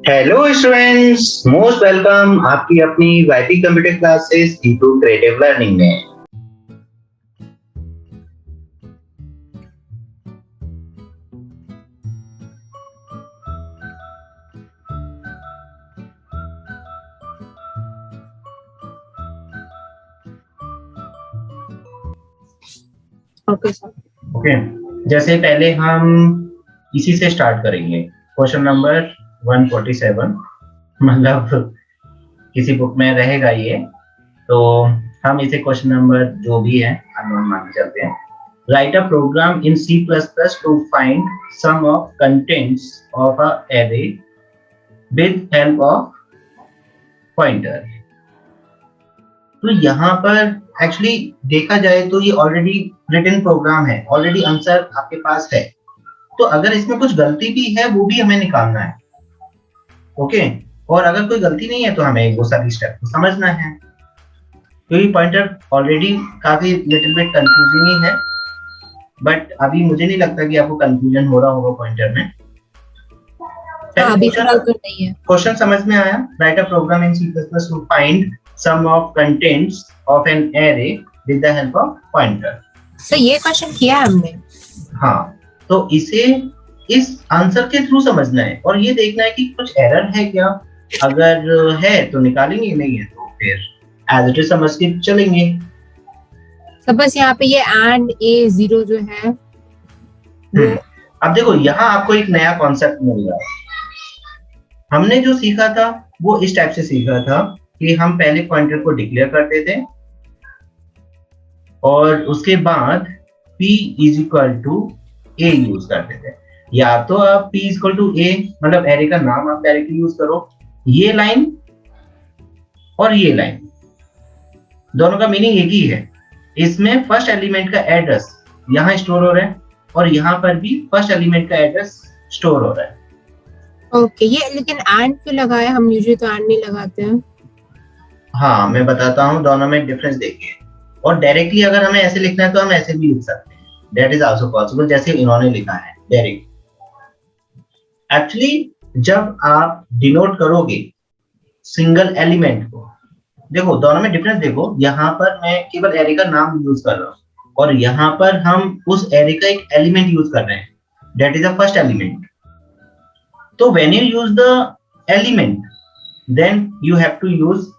Hello students, most welcome आपकी अपनी YT computer classes into creative learning में। Okay sir. Okay, जैसे पहले हम इसी से स्टार्ट करेंगे। क्वेश्चन नंबर 147, मतलब किसी बुक में रहेगा ये, तो हम इसे क्वेश्चन नंबर जो भी है अननोन मान के चलते हैं। Write a program in C++ to find sum of contents of a array with help of pointer. तो यहाँ पर एक्चुअली देखा जाए तो ये ऑलरेडी रिटन प्रोग्राम है, ऑलरेडी आंसर आपके पास है। तो अगर इसमें कुछ गलती भी है वो भी हमें निकालना है। ओके, और अगर कोई गलती नहीं है तो हमें वो सारी स्टेप को समझना है। क्योंकि पॉइंटर ऑलरेडी काफी लिटिल बिट कंफ्यूजिंग ही है, बट अभी मुझे नहीं लगता कि आपको कंफ्यूजन हो रहा होगा पॉइंटर में। अभी फिलहाल तो नहीं है। क्वेश्चन समझ में आया? Write a program in C++ to find sum of contents of an array with the help of pointer. Sir ये क्वेश्चन किया है हमने। हाँ, तो इसे इस आंसर के थ्रू समझना है और ये देखना है कि कुछ एरर है क्या। अगर है तो निकालेंगे, नहीं है तो फिर एज इट इज समझ के चलेंगे। सब बस यहाँ पे ये एंड A0 जो है वो अब देखो, यहाँ आपको एक नया कॉन्सेप्ट मिल रहा है। हमने जो सीखा था वो इस टाइप से सीखा था कि हम पहले पॉइंटर को डिक्लेयर करते थे और उसके बाद p is equal to a use करते थे। या तो आप p is equal to a, मतलब एरे का नाम आप डायरेक्टली यूज करो। ये लाइन और ये लाइन दोनों का मीनिंग एक ही है। इसमें फर्स्ट एलिमेंट का एड्रेस यहाँ स्टोर हो रहा है और यहाँ पर भी फर्स्ट एलिमेंट का एड्रेस स्टोर हो रहा है। ओके, ये लेकिन एंड क्यों लगाया? हम यूजुअली तो एंड नहीं लगाते हैं। हाँ, मैं बताता हूँ, दोनों में डिफरेंस देखिए। और डायरेक्टली अगर हमें ऐसे लिखना है तो हम ऐसे भी लिख सकते हैं, दैट इज आल्सो पॉसिबल, जैसे इन्होंने लिखा है डायरेक्ट। एक्चुअली जब आप डिनोट करोगे सिंगल एलिमेंट को, देखो दोनों में डिफरेंस देखो। यहाँ पर मैं केवल एरे का नाम यूज कर रहा हूँ और यहाँ पर हम उस एरे का एक एलिमेंट यूज कर रहे हैं, that is the first element. तो when you use the element then you have to use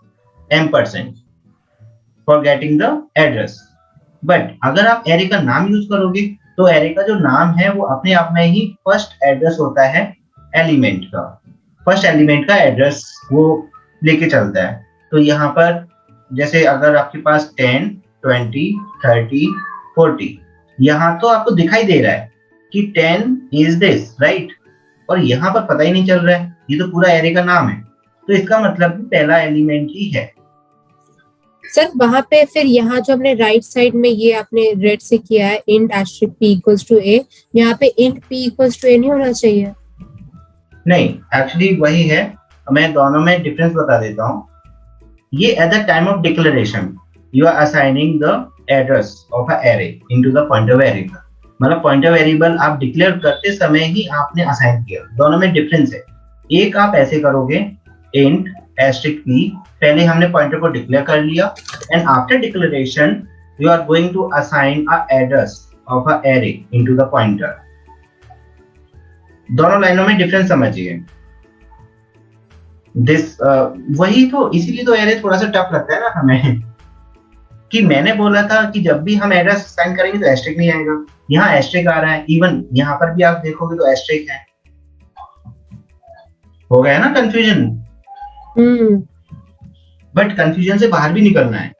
%, for getting the address। But अगर आप एरे का नाम यूज करोगे तो एरे का जो नाम है वो अपने आप में ही फर्स्ट एड्रेस होता है एलिमेंट का। फर्स्ट एलिमेंट का एड्रेस वो लेके चलता है। तो यहाँ पर जैसे अगर आपके पास 10, 20, 30, 40, यहाँ तो आपको दिखाई दे रहा है कि 10 इज दिस, राइट। और यहाँ पर पता ही नहीं चल रहा है, ये तो पूरा एरे का नाम है, तो इसका मतलब पहला एलिमेंट ही है। सर वहां पे फिर यहाँ जो हमने राइट साइड में ये आपने रेड से किया है int asterisk p equals to a, यहाँ पे int p equals to a नहीं होना चाहिए? नहीं, एक्चुअली वही है। मैं दोनों में डिफरेंस बता देता हूँ। ये at the time of declaration you are assigning the address of a array into the pointer variable, मतलब पॉइंटर वेरिएबल आप डिक्लेयर करते समय ही आपने असाइन किया। दोनों में डिफरेंस है। एक आप ऐसे करोगे int asterisk p, पहले हमने पॉइंटर को डिक्लेयर कर लिया and after declaration you are going to assign a address of a array into the pointer. दोनों लाइनों में डिफरेंस समझिए। दिस वही तो, इसीलिए तो एरे थोड़ा सा टफ लगता है ना हमें, कि मैंने बोला था कि जब भी हम एड्रेस असाइन करेंगे तो एस्ट्रिक नहीं आएगा। यहाँ एस्ट्रिक आ रहा है, इवन यहाँ पर भी आप देखोगे तो एस्ट्रिक है। हो गया ना कंफ्यूजन? बट कंफ्यूजन से बाहर भी निकलना है।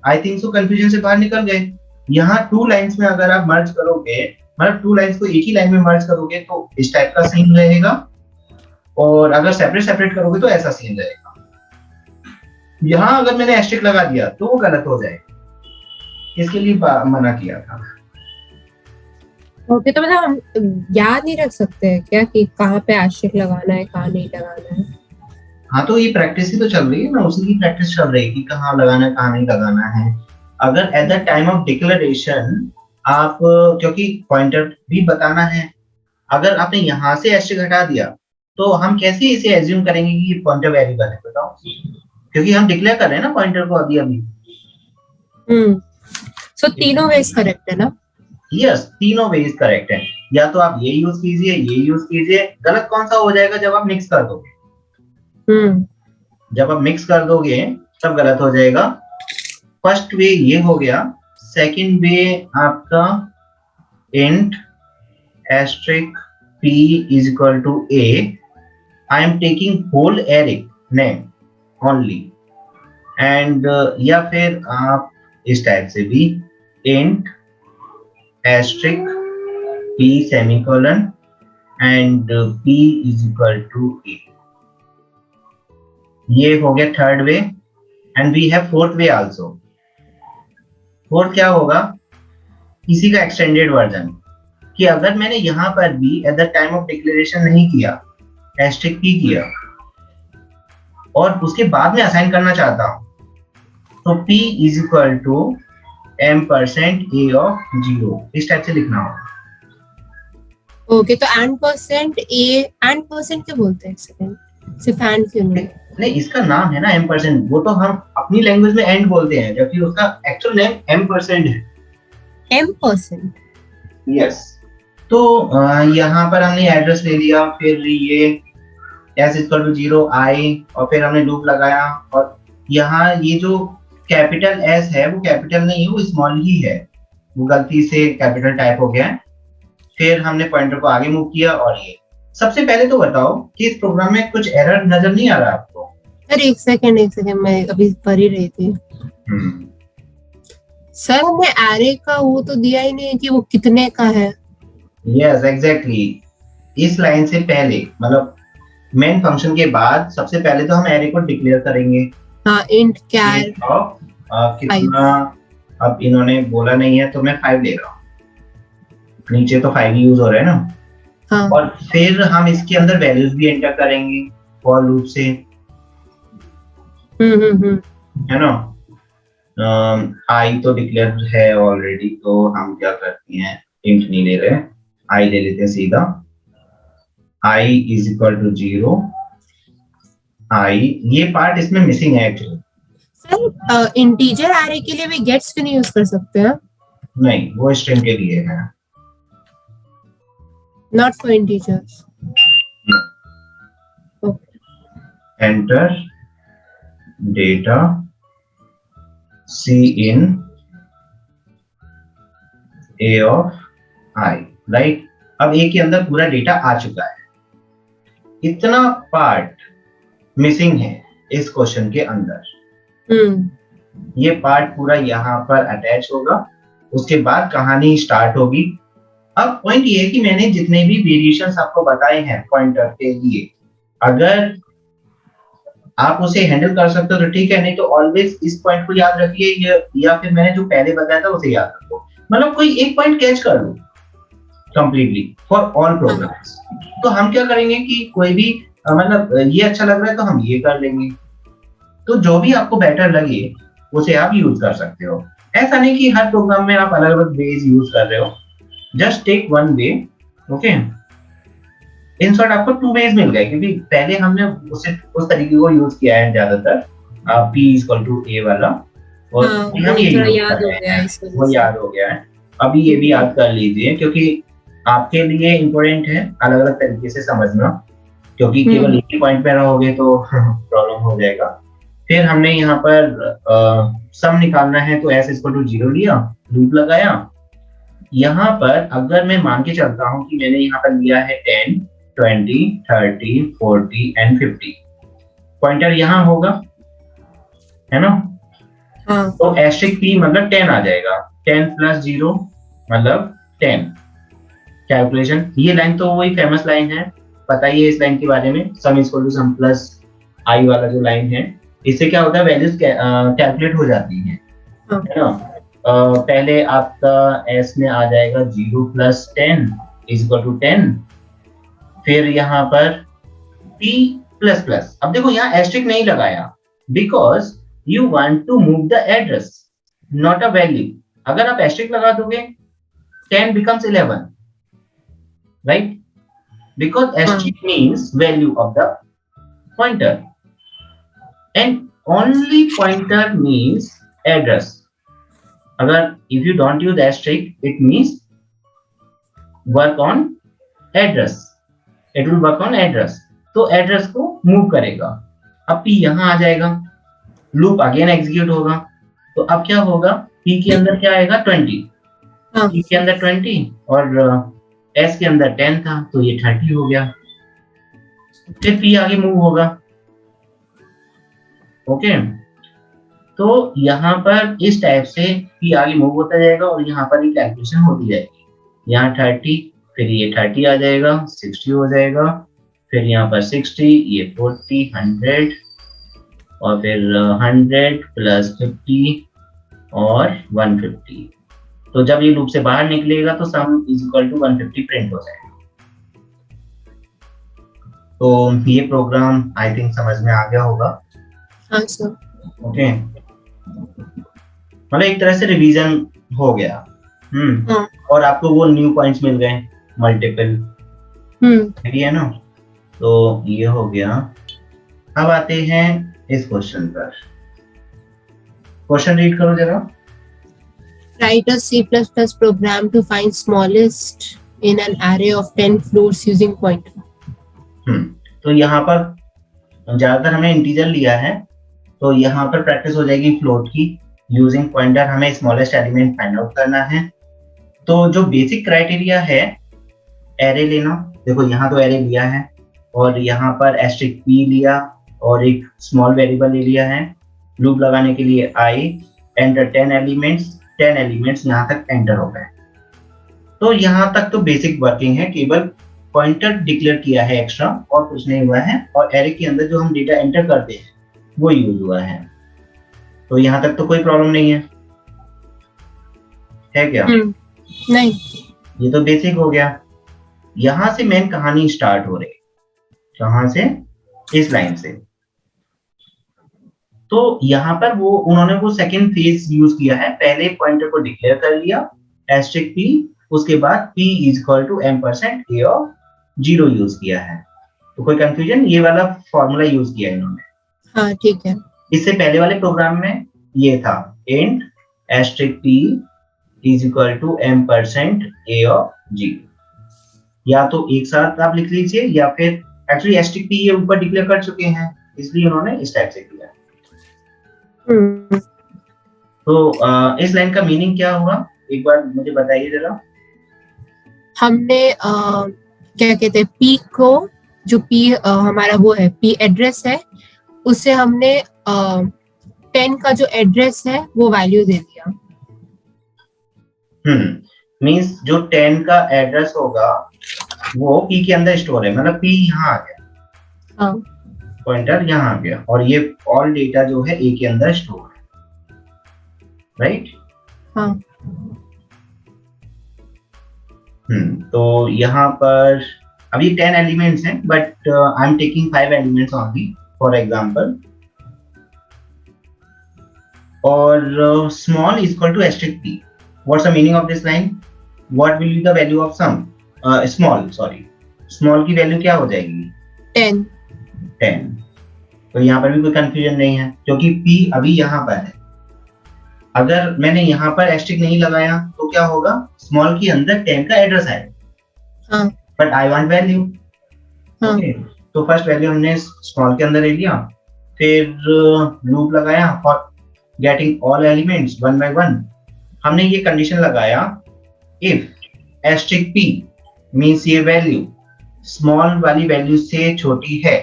आई थिंक सो कंफ्यूजन से बाहर निकल गए। यहाँ 2 लाइंस में अगर आप मर्ज करोगे, मतलब 2 लाइंस को एक ही लाइन में मर्ज करोगे तो इस टाइप का सीन रहेगा, और अगर सेपरेट सेपरेट करोगे तो ऐसा सीन रहेगा। यहाँ अगर मैंने एस्ट्रिक लगा दिया तो वो गलत हो जाएगा, इसके लिए मना किया था। ओके, तो मतलब हम याद नहीं रख सकते हैं क्या कि कहाँ पे एस्ट्रिक लगाना है, कहाँ नहीं लगाना है? हाँ, तो ये प्रैक्टिस ही तो चल रही है ना, उसी की प्रैक्टिस चल रही है कि कहाँ लगाना है, कहाँ नहीं लगाना है। अगर eight the time of declaration आप, क्योंकि पॉइंटर भी बताना है, अगर आपने यहाँ से एस्ट्रिक हटा दिया तो हम कैसे इसे एज्यूम करेंगे कि पॉइंटर वेरिएबल है, बताओ? क्योंकि हम डिक्लेयर कर रहे हैं ना पॉइंटर को अभी अभी। सो तीनों वेज करेक्ट है ना? यस, तीनों वेज करेक्ट है। या तो आप ये यूज कीजिए, ये यूज कीजिए। गलत कौन सा हो जाएगा? जब आप मिक्स कर दोगे। जब आप मिक्स कर दोगे तब गलत हो जाएगा। फर्स्ट वे ये हो गया। सेकंड वे आपका int asterisk p is equal to a, I am taking whole array name only, and या फिर आप इस टाइप से भी int asterisk p semicolon and p is equal to a। ये हो गया third way. And we have fourth way also. Fourth क्या होगा? इसी का एक्सटेंडेड वर्जन, कि अगर मैंने यहां पर भी eight the time of declaration नहीं किया, एस्ट्रिक पी किया, और उसके बाद में असाइन करना चाहता हूं, तो p is equal to m% a of 0, इस टाइप से लिखना होगा। ओके, तो एंड% क्यों बोलते हैं? सेकंड सिर्फ एंड क्यों नहीं, इसका नाम है ना m%। वो तो हम अपनी लैंग्वेज में एंड बोलते हैं, जबकि उसका एक्चुअल नेम m% है। m%? यस। तो यहाँ पर हमने एड्रेस ले लिया, फिर ये s इक्वल टू 0 i, और फिर हमने लूप लगाया, और यहाँ ये जो कैपिटल S है वो कैपिटल नहीं है, वो स्मॉल ही है, वो गलती से कैपिटल टाइप हो गया है। फिर हमने पॉइंटर को आगे मूव किया, और ये सबसे पहले तो बताओ कि इस प्रोग्राम में कुछ एरर नजर नहीं आ रहा आपको? अरे एक सेकंड, मैं अभी पढ़ ही रही थी। सर हमने एरे का वो तो दिया ही नहीं कि वो कितने का है। Yes exactly. इस लाइन से पहले, मतलब मेन फंक्शन के बाद, सबसे पहले तो हम एरे को डिक्लेयर करेंगे। हाँ, इंट char कितना। अब इन्होंने बोला नहीं है तो मैं 5 ले रहा हूँ, नीचे तो 5 यूज हो रहा है ना। हाँ। और फिर हम इसके अंदर वैल्यूज भी एंटर करेंगे फॉर लूप से। है ना। आई तो डिक्लेयर है ऑलरेडी, तो हम क्या करते हैं, इंट नहीं ले रहे, आई ले लेते हैं सीधा। I is equal to 0। आई, ये पार्ट इसमें मिसिंग है एक्चुअली। सर इंटीजर एरे के लिए भी गेट्स क्यों नहीं यूज कर सकते हैं? नहीं, वो स्ट्रिंग के लिए है, not for integers. Enter data C in A of I, right. अब ए के अंदर पूरा डेटा आ चुका है, इतना पार्ट मिसिंग है इस क्वेश्चन के अंदर। ये पार्ट पूरा यहाँ पर अटैच होगा, उसके बाद कहानी स्टार्ट होगी। अब पॉइंट ये है कि मैंने जितने भी वेरिएशंस आपको बताए हैं पॉइंटर के लिए, अगर आप उसे हैंडल कर सकते हो तो ठीक है, नहीं तो ऑलवेज इस पॉइंट को याद रखिए, या फिर मैंने जो पहले बताया था उसे याद रखो। मतलब कोई एक पॉइंट कैच कर लो कंप्लीटली फॉर ऑल प्रोग्राम्स। तो हम क्या करेंगे कि कोई भी मतलब ये अच्छा लग रहा है तो हम ये कर लेंगे, तो जो भी आपको बेटर लगे उसे आप यूज कर सकते हो। ऐसा नहीं कि हर प्रोग्राम में आप अलग अलग वेज यूज कर रहे हो, just take one way. Okay, in short आपको 2 वेज मिल गए, क्योंकि पहले हमने उसे उस तरीके को यूज किया है ज्यादातर, p इक्वल टू a वाला, और हम ये याद हो गया है। अभी ये भी याद कर लीजिए, क्योंकि आपके लिए इम्पोर्टेंट है अलग अलग तरीके से समझना, क्योंकि केवल एक ही पॉइंट पे रहोगे तो प्रॉब्लम हो जाएगा। फिर हमने यहाँ पर सम निकालना है, तो s इक्वल टू 0 लिया, लूप लगाया। यहाँ पर अगर मैं मान के चलता हूँ कि मैंने यहाँ पर लिया है 10, 20, 30, 40 एंड 50, पॉइंटर यहाँ होगा, है ना। हाँ। तो एस्ट्रिक p मतलब 10 आ जाएगा, 10 प्लस 0 मतलब 10। कैलकुलेशन, ये लाइन तो वही फेमस लाइन है, पता ही है इस लाइन के बारे में, sum equal to sum plus I वाला जो लाइन है, इससे क्या होता है, वैल्यूज कैलकुलेट हो जाती हैं, है ना। पहले आपका s में आ जाएगा 0 प्लस 10 इज इक्वल टू 10, फिर यहाँ पर p प्लस प्लस। अब देखो यहाँ एस्ट्रिक नहीं लगाया, because you want to move the address, not a value. अगर आप एस्ट्रिक लगा दोगे 10 becomes 11, right. because asterisk means value of the pointer and only pointer means address. अगर if you don't use asterisk it means work on address, it will work on address, तो address को move करेगा। अब p यहाँ आ जाएगा, loop again execute होगा, तो अब क्या होगा, p के अंदर क्या आएगा 20, p के अंदर 20 और s के अंदर 10 था तो ये 30 हो गया, फिर p आगे मूव होगा। ओके, तो यहाँ पर इस टाइप से p आगे मूव होता जाएगा और यहाँ पर ये कैलकुलेशन होती जाएगी, यहाँ 30, फिर ये 30 आ जाएगा, 60 हो जाएगा, फिर यहाँ पर 60, ये 40, 100 और फिर 100 प्लस 50 और 150। तो जब ये लूप से बाहर निकलेगा तो sum is equal to 150 print हो जाएगा। तो ये प्रोग्राम आई थिंक समझ में आ गया होगा। हाँ सर। ओके, मतलब एक तरह से रिवीजन हो गया। हाँ। और आपको वो न्यू पॉइंट्स मिल गए मल्टीपल, ठीक है ना। तो ये हो गया। अब आते हैं इस क्वेश्चन पर, क्वेश्चन रीड करो जरा। Write a C++ program to find smallest in an array of 10 floors using pointer. तो यहाँ पर ज्यादातर हमें इंटीजर लिया है, तो यहाँ पर प्रैक्टिस हो जाएगी फ्लोट की। यूजिंग पॉइंटर हमें स्मॉलेस्ट एलिमेंट फाइंड आउट करना है। तो जो बेसिक क्राइटेरिया है, एरे लेना। देखो यहाँ तो एरे लिया है और यहाँ पर एस्ट्रिक p लिया और एक स्मॉल वेरिएबल ले लिया है। लूप लगाने के लिए i एंटर 10 एलिमेंट्स यहाँ तक एंटर हो गए। तो यहाँ तक तो बेसिक वर्किंग है, केवल पॉइंटर डिक्लेयर किया है एक्स्ट्रा और कुछ नहीं हुआ है, और एरे के अंदर जो हम डेटा एंटर करते हैं वो यूज हुआ है। तो यहाँ तक तो कोई प्रॉब्लम नहीं है क्या? नहीं, ये तो बेसिक हो गया। यहाँ से मेन कहानी स्टार्ट हो रही है। कहाँ से? इस लाइन से। तो यहाँ पर उन्होंने वो सेकंड फेज यूज किया है। पहले पॉइंटर को डिक्लेयर कर लिया एस्ट्रिक p, उसके बाद p is equal to m% a of 0 use किया है। तो कोई कंफ्यूजन? ये वाला फॉर्मूला यूज किया इन्होंने। हाँ ठीक है। इससे पहले वाले प्रोग्राम में ये था int asterisk p is equal to m% a of 0। या तो एक साथ आप लिख लीजिए या फिर एक्चुअली एस्ट्रिक p ये ऊपर डिक्लेयर कर चुके हैं, इसलिए उन्होंने इस टाइप से किया। तो इस लाइन का मीनिंग क्या होगा, एक बार मुझे बताइए जरा। हमने क्या कहते हैं, p को जो p हमारा वो है p एड्रेस है, उससे हमने 10 का जो एड्रेस है वो वैल्यू दे दिया। मींस जो 10 का एड्रेस होगा वो p के अंदर स्टोर है, मतलब p यहाँ आ गया। हाँ। पॉइंटर यहाँ आ गया और ये ऑल डेटा जो है a के अंदर स्टोर है, राइट? हाँ। तो यहाँ पर अभी 10 एलिमेंट्स हैं, but I am taking 5 elements only for example. और small is equal to asterisk p। What's the meaning of this line? What will be the value of sum small की value क्या हो जाएगी? 10। तो यहाँ पर भी कोई कंफ्यूजन नहीं है क्योंकि p अभी यहाँ पर है। अगर मैंने यहाँ पर एस्ट्रिक नहीं लगाया तो क्या होगा, स्मॉल के अंदर 10 का एड्रेस आएगा, but I want value. Okay, तो फर्स्ट वैल्यू हमने स्मॉल के अंदर ले लिया, फिर लूप लगाया for getting all elements one by one. हमने ये कंडीशन लगाया इफ एस्ट्रिक p मींस ये वैल्यू स्मॉल वाली वैल्यू से छोटी है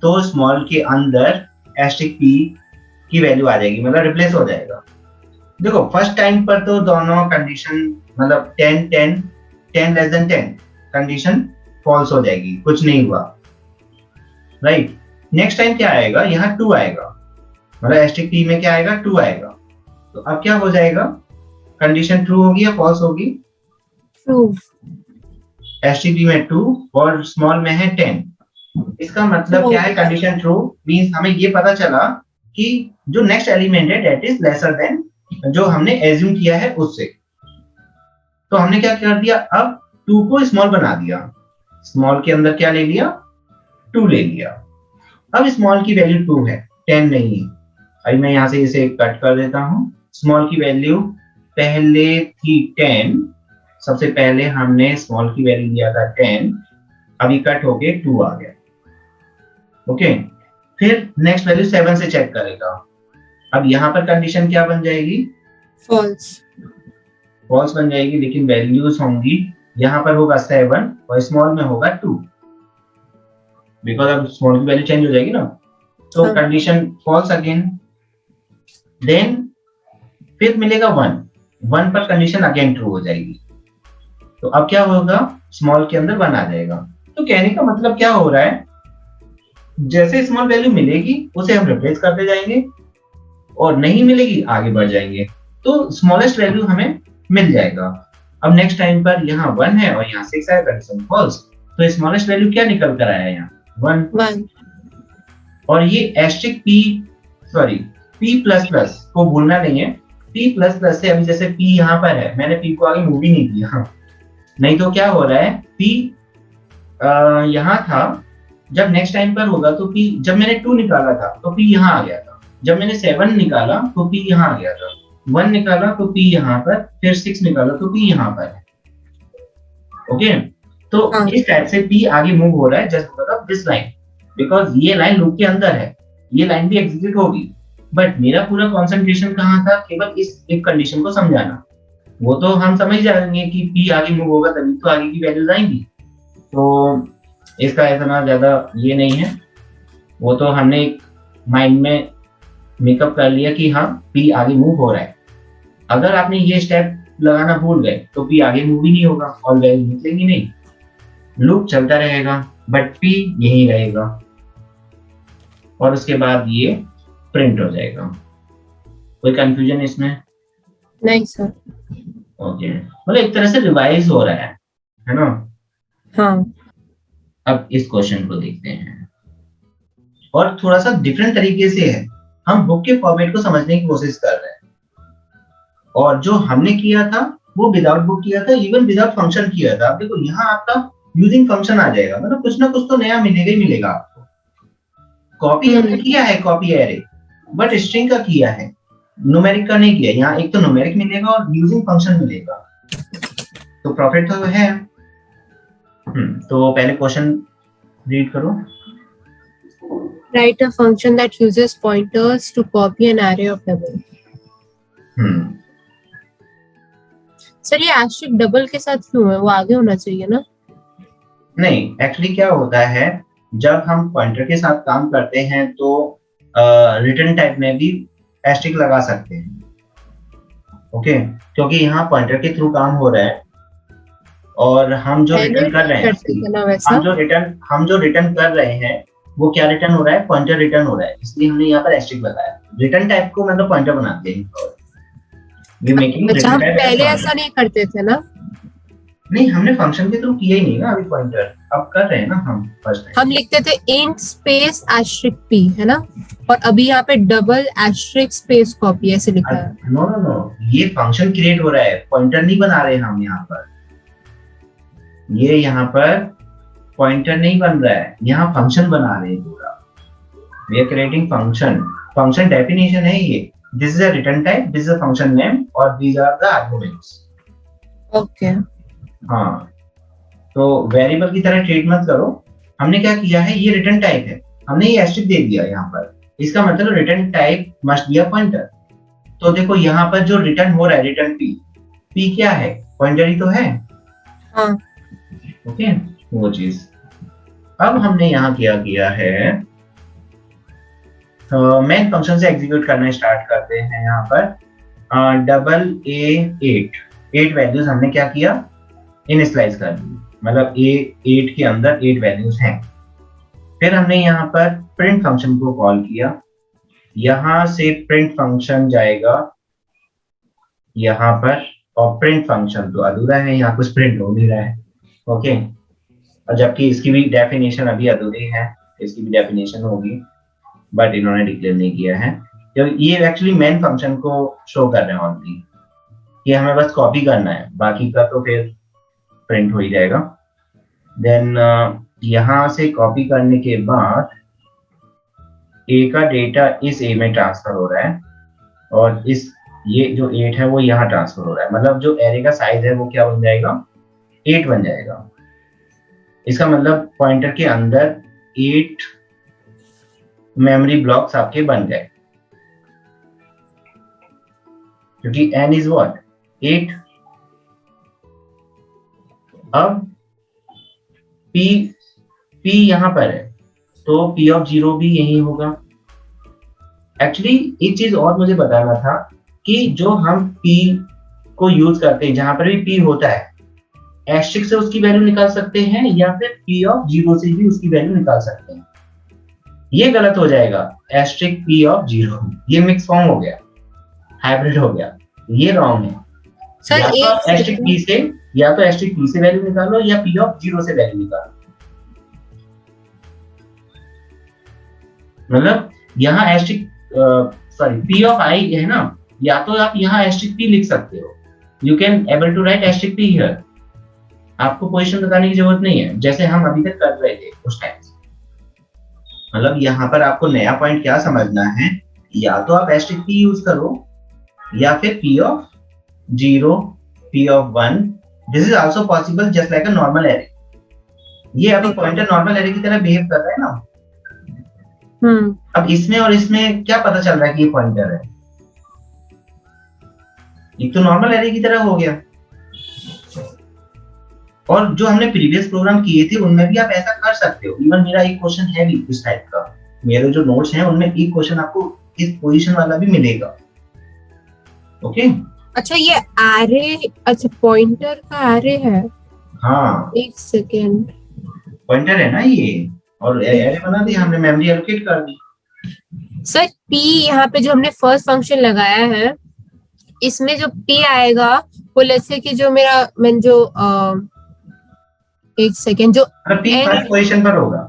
तो स्मॉल के अंदर एस्ट्रिक p की वैल्यू आ जाएगी, मतलब रिप्लेस हो जाएगा। देखो फर्स्ट टाइम पर तो दोनों कंडीशन मतलब 10 लेस देन 10 कंडीशन फॉल्स हो जाएगी, कुछ नहीं हुआ, राइट? नेक्स्ट टाइम क्या आएगा, यहाँ 2 आएगा, मतलब एस्ट्रिक p में क्या आएगा, 2 आएगा। तो अब क्या हो जाएगा, कंडीशन ट्रू होगी या फॉल्स होगी? ट्रू। एस्ट्रिक p में 2 और स्मॉल में है 10। इसका मतलब क्या है, कंडीशन ट्रू मींस हमें ये पता चला कि जो नेक्स्ट एलिमेंट है दैट इज लेसर देन जो हमने एज्यूम किया है उससे। तो हमने क्या कर दिया, अब 2 को स्मॉल बना दिया, स्मॉल के अंदर क्या ले लिया, 2 ले लिया। अब स्मॉल की वैल्यू 2 है, 10 नहीं है। अभी मैं यहाँ से इसे कट कर देता हूँ। स्मॉल की वैल्यू पहले थी 10, सबसे पहले हमने स्मॉल की वैल्यू लिया था 10, अभी कट होके 2 आ गया। ओके, फिर नेक्स्ट वैल्यू 7 से चेक करेगा। अब यहाँ पर कंडीशन क्या बन जाएगी, फॉल्स। फॉल्स बन जाएगी, लेकिन वैल्यूज होंगी, यहाँ पर होगा 7 और स्मॉल में होगा 2, बिकॉज अब स्मॉल की वैल्यू चेंज हो जाएगी ना। तो कंडीशन फॉल्स अगेन। देन फिर मिलेगा 1, 1 पर कंडीशन अगेन ट्रू हो जाएगी। तो अब क्या होगा, स्मॉल के अंदर 1 आ जाएगा। तो कहने का मतलब क्या हो रहा है, जैसे स्मॉल वैल्यू मिलेगी उसे हम रिप्लेस करते जाएंगे और नहीं मिलेगी आगे बढ़ जाएंगे, तो स्मॉलेस्ट वैल्यू हमें मिल जाएगा। अब नेक्स्ट टाइम पर यहाँ 1 है और यहाँ 6 है, कंडीशन फॉल्स, तो स्मॉलेस्ट वैल्यू क्या निकल कर आया यहाँ, 1। और ये एस्ट्रिक p प्लस प्लस को भूलना नहीं है, p प्लस प्लस से अभी जैसे p यहाँ पर है, मैंने p को आगे मूव ही नहीं किया, नहीं तो क्या हो रहा है, p यहाँ था, जब नेक्स्ट टाइम पर होगा तो p, जब मैंने 2 निकाला था तो p यहाँ आ गया था, जब मैंने 7 निकाला तो p यहाँ आ गया था, 1 निकाला तो p यहाँ पर, फिर 6 निकाला तो p यहाँ पर है। ओके, तो इस टाइप से p आगे मूव हो रहा है just because of this line, because ये लाइन लूप के अंदर है, ये लाइन भी एग्जीक्यूट होगी, बट मेरा पूरा कंसंट्रेशन कहाँ था, केवल इस एक कंडीशन को समझाना। वो तो हम समझ जाएंगे कि p आगे मूव होगा तभी तो आगे की वैल्यूज आएंगी, तो इसका इतना ज्यादा ये नहीं है। वो तो हमने एक माइंड में मेकअप कर लिया कि हाँ p आगे मूव हो रहा है। अगर आपने ये स्टेप लगाना भूल गए तो p आगे मूव ही नहीं होगा और वैल्यू निकलेंगी नहीं, लूप चलता रहेगा, बट p यही रहेगा और उसके बाद ये प्रिंट हो जाएगा। कोई कंफ्यूजन इसमें? नहीं सर। ओके, मतलब एक तरह से रिवाइज हो रहा है ना? हाँ। अब इस क्वेश्चन को देखते हैं और थोड़ा सा डिफरेंट तरीके से है, हम बुक के फॉर्मेट को समझने की कोशिश कर रहे हैं और जो हमने किया था वो विदाउट बुक किया था, इवन विदाउट फंक्शन किया था। अब देखो यहाँ आपका यूजिंग फंक्शन आ जाएगा, मतलब कुछ ना कुछ तो नया मिलेगा ही मिलेगा आपको। कॉपी हमने किया है, कॉपी एरे, बट स्ट्रिंग का किया है, न्यूमेरिक का नहीं किया। यहाँ एक तो न्यूमेरिक मिलेगा और यूजिंग फंक्शन मिलेगा, तो प्रॉफिट तो है। तो पहले क्वेश्चन रीड करो। Write a function that uses pointers to copy an array of double. Sir ये एस्ट्रिक डबल के साथ क्यों है, वो आगे होना चाहिए ना? नहीं, एक्चुअली क्या होता है, जब हम पॉइंटर के साथ काम करते हैं तो रिटर्न टाइप में भी एस्ट्रिक लगा सकते हैं। ओके, क्योंकि यहाँ पॉइंटर के थ्रू काम हो रहा है और हम जो रिटर्न कर रहे हैं, हम जो रिटर्न कर रहे हैं वो क्या रिटर्न हो रहा है, पॉइंटर रिटर्न हो रहा है, इसलिए हमने यहाँ पर एस्ट्रिक लगाया। रिटर्न टाइप को मतलब पॉइंटर बनाते हैं। अच्छा, हम पहले ऐसा नहीं करते थे ना? नहीं, हमने फंक्शन के थ्रू किया ही नहीं ना अभी पॉइंटर, अब कर रहे हैं ना हम फर्स्ट टाइम। हम लिखते थे int स्पेस एस्ट्रिक p, है ना? और अभी यहाँ पे डबल एस्ट्रिक स्पेस कॉपी ऐसे लिखा है। नो, ये फंक्शन क्रिएट हो रहा है, पॉइंटर नहीं बना रहे हम यहाँ पर। ये यहाँ पर पॉइंटर नहीं बन रहा है, यहाँ फंक्शन बना रहे हैं पूरा। We are creating function, function definition है ये। This is a return type, this is a function name और these are the arguments. Okay, हाँ, तो वेरिएबल की तरह ट्रीट मत करो। हमने क्या किया है, ये रिटर्न टाइप है, हमने ये एस्ट्रिक दे दिया यहाँ पर, इसका मतलब return type must be a pointer. तो देखो यहाँ पर जो रिटर्न हो रहा है, रिटर्न p क्या है, पॉइंटर ही तो है। हाँ। ओके, वो चीज। अब हमने यहाँ क्या किया है, मेन फंक्शन से एग्जीक्यूट करना स्टार्ट करते हैं। यहाँ पर डबल a 8 वैल्यूज हमने क्या किया, इनिशियलाइज कर दी, मतलब a 8 के अंदर 8 वैल्यूज हैं। फिर हमने यहाँ पर प्रिंट फंक्शन को कॉल किया, यहाँ से प्रिंट फंक्शन जाएगा यहाँ पर, और प्रिंट फंक्शन तो अधूरा है, यहाँ कुछ प्रिंट हो नहीं रहा है। ओके, और जबकि इसकी भी डेफिनेशन अभी अधूरी है, इसकी भी डेफिनेशन होगी, बट इन्होंने डिक्लेयर नहीं किया है। तो ये एक्चुअली मेन फंक्शन को शो कर रहे हैं ऑलरेडी, ये हमें बस कॉपी करना है, बाकी का तो फिर प्रिंट हो ही जाएगा। देन यहाँ से कॉपी करने के बाद ए का डेटा इस ए में ट्रांसफर हो रहा है और इस ये जो 8 है वो यहाँ ट्रांसफर हो रहा है, मतलब जो एरे का साइज है वो क्या बन जाएगा, 8 बन जाएगा। इसका मतलब पॉइंटर के अंदर 8 मेमोरी ब्लॉक्स आपके बन गए, क्योंकि n इज व्हाट, 8। अब p यहाँ पर है तो p ऑफ 0 भी यही होगा। एक्चुअली एक चीज और मुझे बताना था कि जो हम p को यूज करते हैं, जहां पर भी p होता है, एस्ट्रिक से उसकी वैल्यू निकाल सकते हैं या फिर p ऑफ 0 से भी उसकी वैल्यू निकाल सकते हैं। ये गलत हो जाएगा, एस्ट्रिक p ऑफ 0, ये मिक्स फॉर्म हो गया, हाइब्रिड हो गया, ये रॉन्ग है। सर या तो एस्ट्रिक p से, या तो एस्ट्रिक p से वैल्यू निकालो या p ऑफ 0 से वैल्यू निकालो। मतलब यहाँ asterisk sorry p of i है ना, या तो आप यहाँ एस्ट्रिक p लिख सकते हो, you can able to write asterisk p here. आपको पोजीशन बताने की जरूरत नहीं है, जैसे हम अभी तक कर रहे थे उस टाइम। मतलब यहाँ पर आपको नया पॉइंट क्या समझना है, या तो आप एस्ट्रिक p यूज करो या फिर p of 0, p of 1, this is also possible just like a normal array. ये अभी पॉइंटर नॉर्मल एरे की तरह बिहेव कर रहा है ना। अब इसमें और इसमें क्या पता चल रहा है कि ये पॉइंटर है, एक तो नॉर्मल एरे की तरह हो गया। और जो हमने प्रीवियस प्रोग्राम किए थे उनमें भी आप ऐसा कर सकते हो। इवन मेरा एक क्वेश्चन है भी इस टाइप का, मेरे जो नोट्स हैं उनमें एक क्वेश्चन आपको इस पोजीशन वाला भी मिलेगा। ओके अच्छा ये एरे, अच्छा पॉइंटर का एरे है। हाँ एक सेकेंड, पॉइंटर है ना ये, और एरे बना दिया हमने, मेमोरी एलोकेट कर दी। सर p यहाँ पे जो हमने फर्स्ट फंक्शन लगाया है, इसमें जो p आएगा वो लेट्स से कि जो मेरा मैं जो एक सेकेंड, जो p फर्स्ट पोजीशन पर होगा,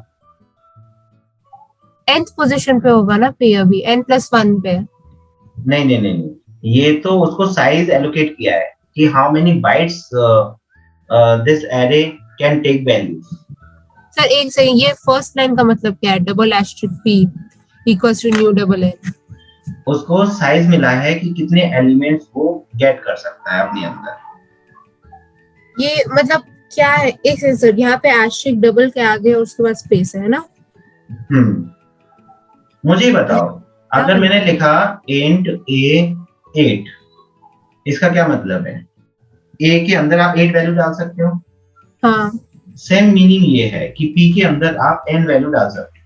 nth पोजीशन पे होगा ना p, अभी n+1 पे। नहीं नहीं नहीं, ये तो उसको साइज एलोकेट किया है कि how many bytes this array can take values. Sir एक सेकेंड, ये फर्स्ट लाइन का मतलब क्या है, double asterisk p equals to new double n? उसको साइज मिला है कि कितने एलिमेंट्स को गेट कर सकता है अपने अंदर। ये मतलब क्या है, एक सेकेंड सर, यहाँ पे एस्ट्रिक डबल के आगे और उसके बाद स्पेस है ना। मुझे बताओ, अगर मैंने लिखा int a 8, इसका क्या मतलब है, a के अंदर आप 8 वैल्यू डाल सकते हो। हाँ, सेम मीनिंग ये है कि p के अंदर आप n वैल्यू डाल सकते हो।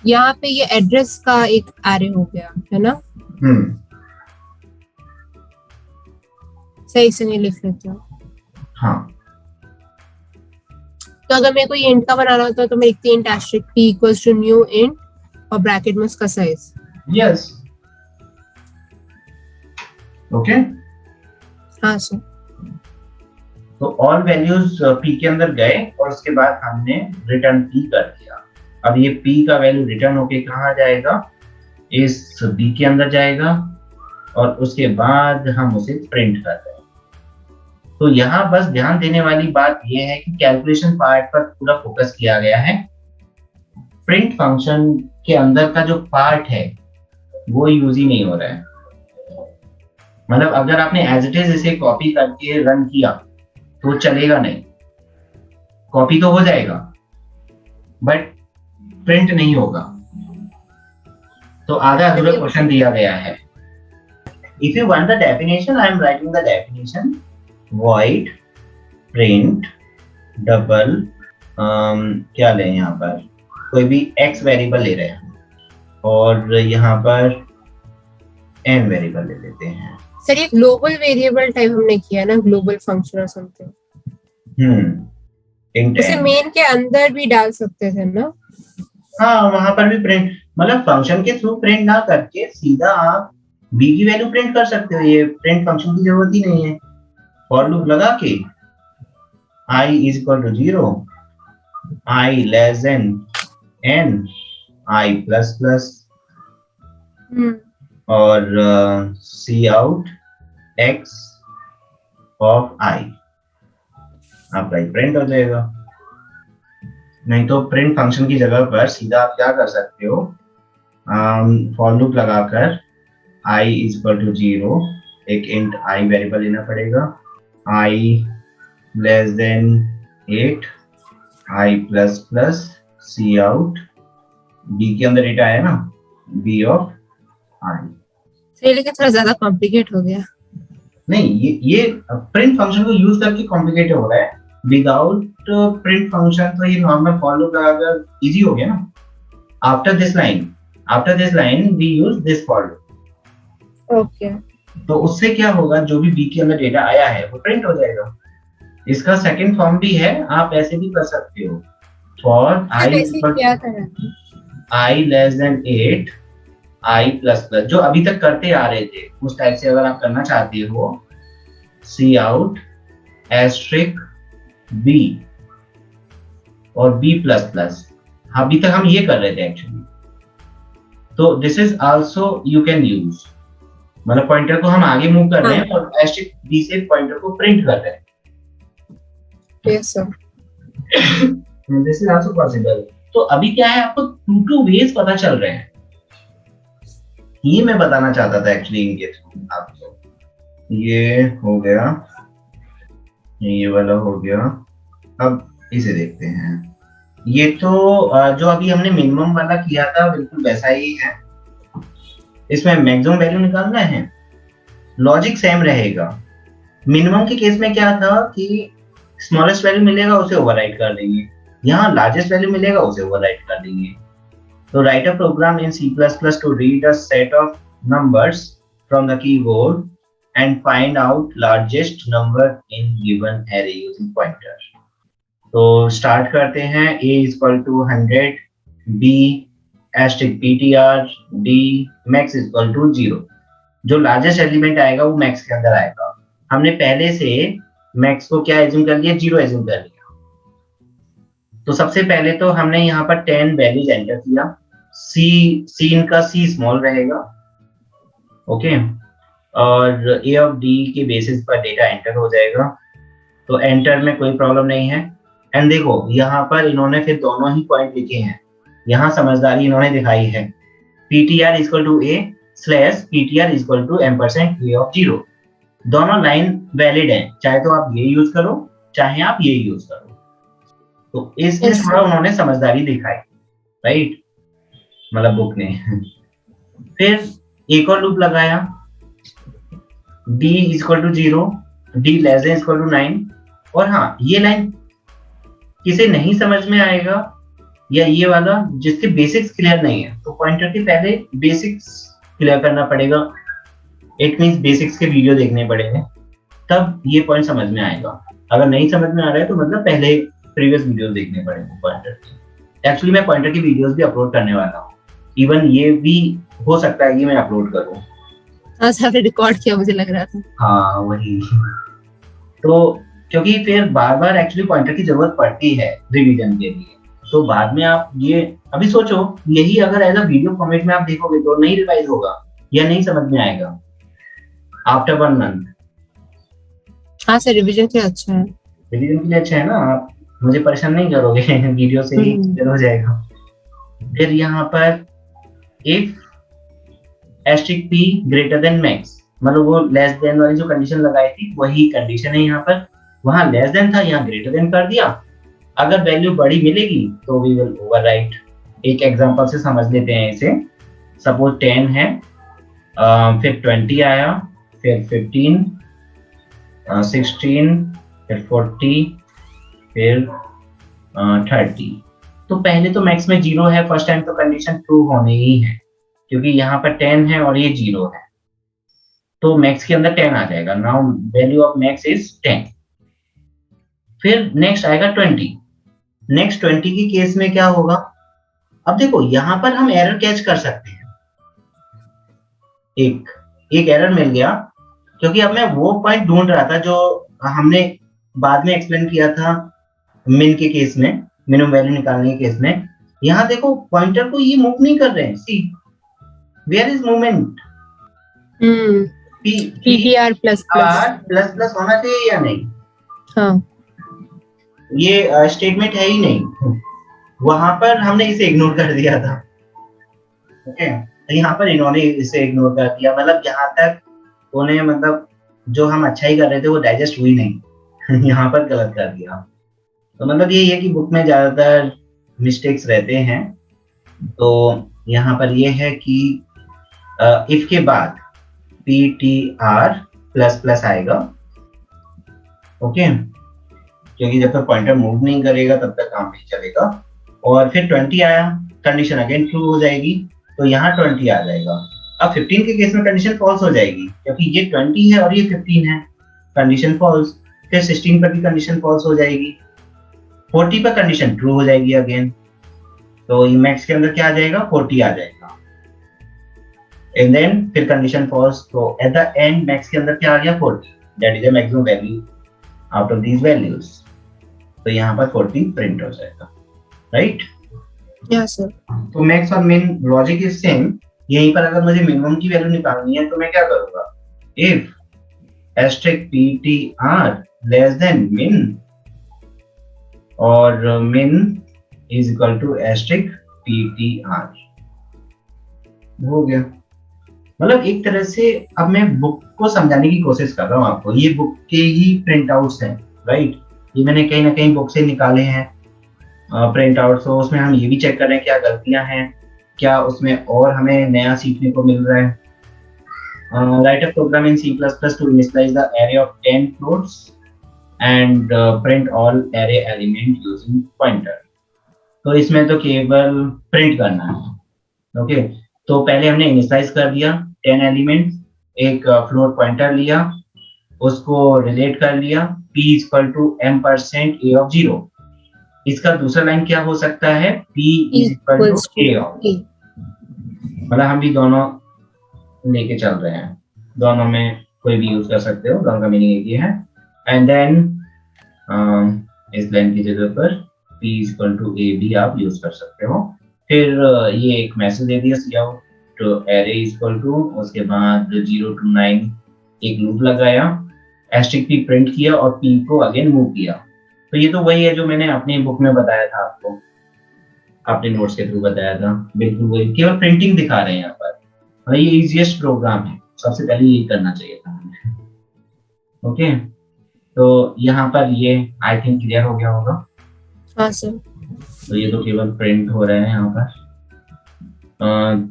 यहाँ पे ये एड्रेस का एक एरे हो गया है ना। सही से नहीं लिख लेते हो। हाँ, तो अगर मेरे को ये इंट का बनाना होता तो मैं लिखती int asterisk p equals to new int और ब्रैकेट में उसका साइज। Yes, okay. हाँ सर। तो ऑल वैल्यूज p के अंदर गए और उसके बाद हमने रिटर्न p कर दिया। अब ये p का वैल्यू रिटर्न होके कहाँ जाएगा, इस b के अंदर जाएगा और उसके बाद हम उसे प्रिंट कर रहे हैं। तो यहाँ बस ध्यान देने वाली बात यह है कि कैलकुलेशन पार्ट पर पूरा फोकस किया गया है, प्रिंट फंक्शन के अंदर का जो पार्ट है वो यूज ही नहीं हो रहा है। मतलब अगर आपने एज इट इज इसे कॉपी करके रन किया तो चलेगा नहीं, कॉपी तो हो जाएगा बट प्रिंट नहीं होगा। तो आधा अधूरा क्वेश्चन दिया गया है। If you want the definition, I am writing the definition, void print double क्या लें, यहाँ पर कोई भी x वेरिएबल ले रहे हैं और यहाँ पर n वेरिएबल ले लेते हैं। सर ये ग्लोबल वेरिएबल टाइप हमने किया ना, ग्लोबल फंक्शन और समथिंग। उसे मेन के अंदर भी डाल सकते थे ना। हाँ, वहां पर भी प्रिंट, मतलब फंक्शन के थ्रू प्रिंट ना करके सीधा आप b की वैल्यू प्रिंट कर सकते हो, ये प्रिंट फंक्शन की जरूरत ही नहीं है। फॉर लूप लगा के i is equal to 0, i less than n, i plus plus और C out x of i, आपका प्रिंट हो जाएगा। नहीं तो प्रिंट फंक्शन की जगह पर सीधा आप क्या कर सकते हो, फॉर लूप लगाकर i इज इक्वल टू 0, एक इंट i वेरिएबल लेना पड़ेगा, i less than 8, i plus plus C out, b के अंदर डेटा आया ना, b ऑफ i। सही, लेकिन थोड़ा ज्यादा कॉम्प्लिकेट हो गया। नहीं, ये प्रिंट फंक्शन को यूज करके कॉम्प्लिकेटेड हो रहा है, विदाउट प्रिंट फंक्शन तो ये नॉर्मल फॉर लूप लगाकर इजी हो गया ना। After this line we use this for loop. Okay, तो उससे क्या होगा, जो भी b के अंदर डेटा आया है वो प्रिंट हो जाएगा। इसका सेकंड फॉर्म भी है, आप ऐसे भी कर सकते हो, फॉर i ऐसे क्या करा? i less than 8, i plus plus, जो अभी तक करते आ रहे थे उस टाइप से अगर आप करना चाहते हो, सी आउट एस्ट्रिक b और b प्लस प्लस, अभी तक हम ये कर रहे थे एक्चुअली। तो this is also you can use, मतलब पॉइंटर को हम आगे मूव कर रहे हैं और एस्ट्रिक b से पॉइंटर को प्रिंट कर रहे हैं। Yes sir, this is also possible. तो अभी क्या है, आपको टू वेज पता चल रहे हैं, ये मैं बताना चाहता था एक्चुअली इनके थ्रू आपको। ये हो गया, ये वाला हो गया। अब इसे देखते हैं, ये तो जो अभी हमने मिनिमम वाला किया था बिल्कुल वैसा ही है, इसमें मैक्सिमम वैल्यू निकालना है, लॉजिक सेम रहेगा। मिनिमम के केस में क्या था कि स्मॉलेस्ट वैल्यू मिलेगा उसे ओवरराइट कर देंगे, यहाँ लार्जेस्ट वैल्यू मिलेगा उसे ओवरराइट कर देंगे। तो write a program in C++ to read a set of numbers from the keyboard and find out largest number in given array using pointer। तो स्टार्ट करते हैं, a is equal to 100, b asterisk ptr, d max is equal to 0। जो largest element आएगा वो max के अंदर आएगा। हमने पहले से मैक्स को क्या एज्यूम कर लिया, 0 एज्यूम कर लिया। तो सबसे पहले तो हमने यहाँ पर 10 वैल्यूज एंटर किया, सी इनका सी स्मॉल रहेगा, ओके, और ए ऑफ डी के बेसिस पर डेटा एंटर हो जाएगा। तो एंटर में कोई प्रॉब्लम नहीं है। एंड देखो यहाँ पर इन्होंने फिर दोनों ही पॉइंट लिखे हैं, यहाँ समझदारी इन्होंने दिखाई है, ptr equal to a slash ptr equal to ampersand a of 0। दोनों लाइन वैलिड है, चाहे तो आप ये यूज करो चाहे आप ये यूज करो। तो इसमें थोड़ा उन्होंने समझदारी दिखाई, राइट, मतलब बुक ने। फिर एक और लूप लगाया, d equal to 0, d less than equal to 9। और हाँ, ये लाइन किसे नहीं समझ में आएगा या ये वाला जिसके बेसिक्स क्लियर नहीं है, तो पॉइंटर के पहले बेसिक्स क्लियर करना पड़ेगा, इट मींस बेसिक्स के वीडियो देखने पड़ेंगे, तब ये पॉइंट समझ में आएगा। अगर नहीं समझ में आ रहा है तो मतलब पहले प्रीवियस वीडियोस देखने पड़ेंगे पॉइंटर के। एक्चुअली मैं पॉइंटर की वीडियोस भी अपलोड करने वाला हूँ, इवन ये भी हो सकता है कि मैं अपलोड करूँ। हाँ सर, रिकॉर्ड किया मुझे लग रहा था। हाँ वही, तो क्योंकि फिर बार बार एक्चुअली पॉइंटर की जरूरत पड़ती है रिवीजन के लिए, तो बाद में आप ये अभी सोचो, यही अगर एज अ वीडियो फॉर्मेट में आप देखोगे तो नहीं रिवाइज होगा या नहीं समझ में आएगा आफ्टर 1 मंथ। हाँ सर, रिवीजन के लिए अच्छा है, रिवीजन के लिए अच्छा है ना, आप मुझे परेशान नहीं करोगे, वीडियो से ही क्लियर हो जाएगा। फिर यहाँ पर if asterisk p greater than max, मतलब वो लेस देन वाली जो कंडीशन लगाई थी वही कंडीशन है यहाँ पर, वहां लेस देन था यहाँ ग्रेटर देन कर दिया। अगर वैल्यू बड़ी मिलेगी तो वी विल ओवरराइट। एक एग्जांपल से समझ लेते हैं इसे, सपोज 10 है, फिर 20 आया, फिर 15, 16, फिर 40, फिर 30। तो पहले तो मैक्स में 0 है, फर्स्ट टाइम तो कंडीशन ट्रू होनी ही है, क्योंकि यहाँ पर 10 है और ये 0 है, तो मैक्स के अंदर 10 आ जाएगा। Now value of max is 10। फिर नेक्स्ट आएगा 20। नेक्स्ट 20 की केस में क्या होगा, अब देखो यहाँ पर हम एरर कैच कर सकते हैं, एक एरर मिल गया, क्योंकि अब मैं वो पॉइंट ढूंढ रहा था जो हमने बाद में एक्सप्लेन किया था मिन के केस में, मिनिमम वैल्यू निकालने के केस में। यहाँ देखो पॉइंटर को ये मूव नहीं कर रहे हैं, see where is movement, ptr plus plus होना चाहिए या नहीं? हाँ, ये स्टेटमेंट है ही नहीं, वहां पर हमने इसे इग्नोर कर दिया था। ओके, तो यहाँ पर इन्होंने इसे इग्नोर कर दिया, मतलब यहाँ तक उन्हें, मतलब जो हम अच्छाई कर रहे थे वो डाइजेस्ट हुई नहीं। यहाँ पर गलत कर दिया। तो मतलब ये है कि बुक में ज्यादातर मिस्टेक्स रहते हैं। तो यहाँ पर ये है कि इफ के बाद PTR प्लस प्लस आएगा। ओके, क्योंकि जब तक पॉइंटर मूव नहीं करेगा तब तक काम नहीं चलेगा। और फिर 20 आया, कंडीशन अगेन ट्रू हो जाएगी, तो यहाँ 20 आ जाएगा। अब 15 के केस में कंडीशन फॉल्स हो जाएगी, क्योंकि ये 20 है और ये 15 है, कंडीशन फॉल्स। फिर 16 पर भी कंडीशन फॉल्स हो जाएगी, 40 पर कंडीशन ट्रू हो जाएगी अगेन। तो मैक्स के अंदर क्या आ जाएगा, 40 आ जाएगा, एंड देन फिर कंडीशन फॉल्स। तो एट द एंड मैक्स के अंदर क्या आ गया, 40, that is the maximum value out of these values. तो यहाँ पर 40 प्रिंट हो जाएगा, राइट? Yes sir. तो मैक्स और मिन लॉजिक इज सेम। यहीं पर अगर मुझे मिनिमम की वैल्यू निकालनी है तो मैं क्या करूंगा, if asterisk PTR less than min और min is equal to asterisk PTR, हो गया। मतलब एक तरह से अब मैं बुक को समझाने की कोशिश कर रहा हूँ आपको। ये बुक के ही प्रिंट आउट्स हैं, राइट? ये मैंने कहीं ना कहीं बुक से निकाले हैं प्रिंट आउट। तो उसमें हम ये भी चेक कर रहे हैं क्या गलतियां हैं, क्या उसमें और हमें नया सीखने को मिल रहा है। Write a program in C++ to initialize the array of 10 floats and print all array element using pointer. तो इसमें तो केवल प्रिंट करना है। ओके, तो पहले हमने इनिशियलाइज कर दिया 10 एलिमेंट, एक फ्लोट पॉइंटर लिया, उसको रिलेट कर लिया p equal to m% a of 0। इसका दूसरा लाइन क्या हो सकता है, p equal to a of, मतलब हम भी दोनों लेके चल रहे हैं, दोनों में कोई भी यूज कर सकते हो, दोनों का मीनिंग एक ही है। एंड देन इस लाइन की जगह पर p इक्वल टू a भी आप यूज कर सकते हो। फिर ये एक मैसेज दे दिया cout तो एरे इक्वल टू, उसके बाद 0 to 9 एक लूप लगाया, एस्ट्रिक p प्रिंट किया और p को अगेन मूव किया। तो ये तो वही है जो मैंने अपनी बुक में बताया था आपको, अपने नोट्स के थ्रू बताया था, बिल्कुल वही, केवल प्रिंटिंग दिखा रहे हैं यहाँ पर। और ये इजीएस्ट प्रोग्राम है, सबसे पहले यही करना चाहिए था हमें। ओके, तो यहाँ पर ये आई थिंक क्लियर हो गया होगा। हाँ सर। तो ये तो केवल प्रिंट हो रहे हैं यहाँ पर।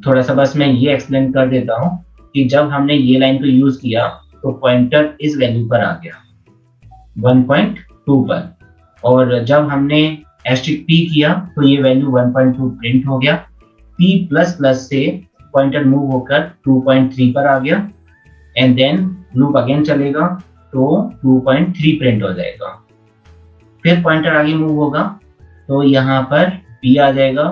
थोड़ा सा बस मैं ये एक्सप्लेन कर देता हूँ कि जब हमने ये लाइन को यूज किया तो पॉइंटर इस वैल्यू पर आ गया 1.2 पर, और जब हमने एस्ट्रिक p किया तो ये वैल्यू 1.2 प्रिंट हो गया। p प्लस प्लस से पॉइंटर मूव होकर 2.3 पर आ गया, एंड देन लूप अगेन चलेगा तो 2.3 प्रिंट हो जाएगा। फिर पॉइंटर आगे मूव होगा तो यहाँ पर p आ जाएगा,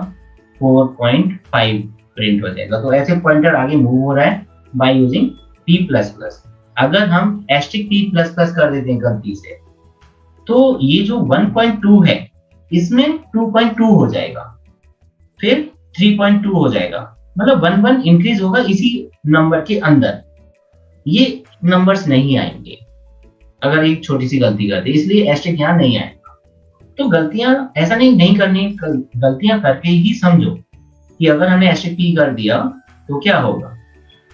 4.5 प्रिंट हो जाएगा। तो ऐसे पॉइंटर आगे मूव हो रहा है बाय यूजिंग p++। अगर हम एस्ट्रिक p++ कर देते हैं गलती से तो ये जो 1.2 है इसमें 2.2 हो जाएगा, फिर 3.2 हो जाएगा, मतलब 1 इंक्रीज होगा इसी नंबर के अंदर। ये नंबर्स नहीं आएंगे अगर एक छोटी सी गलती करते, इसलिए एस्ट्रिक यहाँ नहीं आएगा। तो गलतियां ऐसा नहीं करनी, गलतियां करके ही समझो कि अगर हमने एस्ट्रिक p कर दिया तो क्या होगा,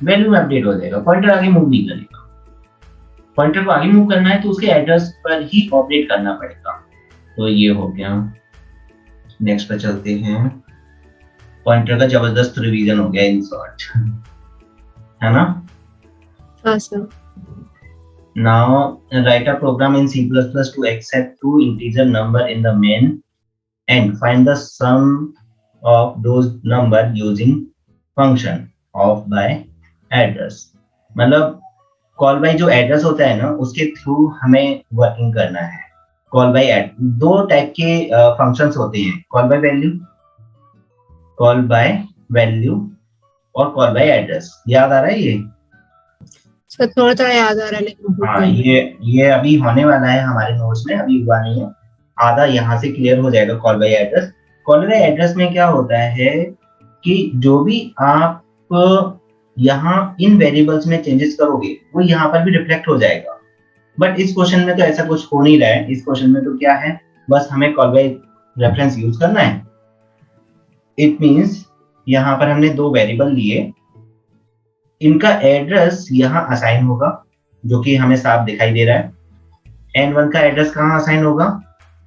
वैल्यू अपडेट हो जाएगा, पॉइंटर आगे मूव नहीं करेगा। पॉइंटर को आगे मूव करना है तो उसके एड्रेस पर ही ऑपरेट करना पड़ेगा। तो ये हो गया। नेक्स्ट पे चलते हैं। पॉइंटर का जबरदस्त रिवीजन हो गया इन शॉर्ट, है ना? हाँ sir. Now write a program in C++ to accept two integer number in the main and find the sum of those number using function of by address। मतलब call bye जो address होता है ना उसके through हमें working करना है। Call bye दो टाइप के फंक्शंस होते हैं, कॉल बाय वैल्यू और कॉल बाय एड्रेस। याद आ रहा है ये? सर थोड़ा थोड़ा याद आ रहा है लेकिन हाँ, ये अभी होने वाला है हमारे नोट्स में, अभी हुआ नहीं है, आधा यहाँ से क्लियर हो जाएगा। Call by address, call by address में क्या होता है कि जो भी आप यहाँ इन वेरिएबल्स में चेंजेस करोगे वो यहाँ पर भी रिफ्लेक्ट हो जाएगा। बट इस क्वेश्चन में तो ऐसा कुछ हो नहीं रहा है। इस क्वेश्चन में तो क्या है, बस हमें कॉल बाय रेफरेंस यूज करना है इट मीन्स यहाँ पर हमने दो वेरिएबल लिए, इनका एड्रेस यहाँ असाइन होगा जो कि हमें साफ दिखाई दे रहा है। n1 का एड्रेस कहाँ असाइन होगा,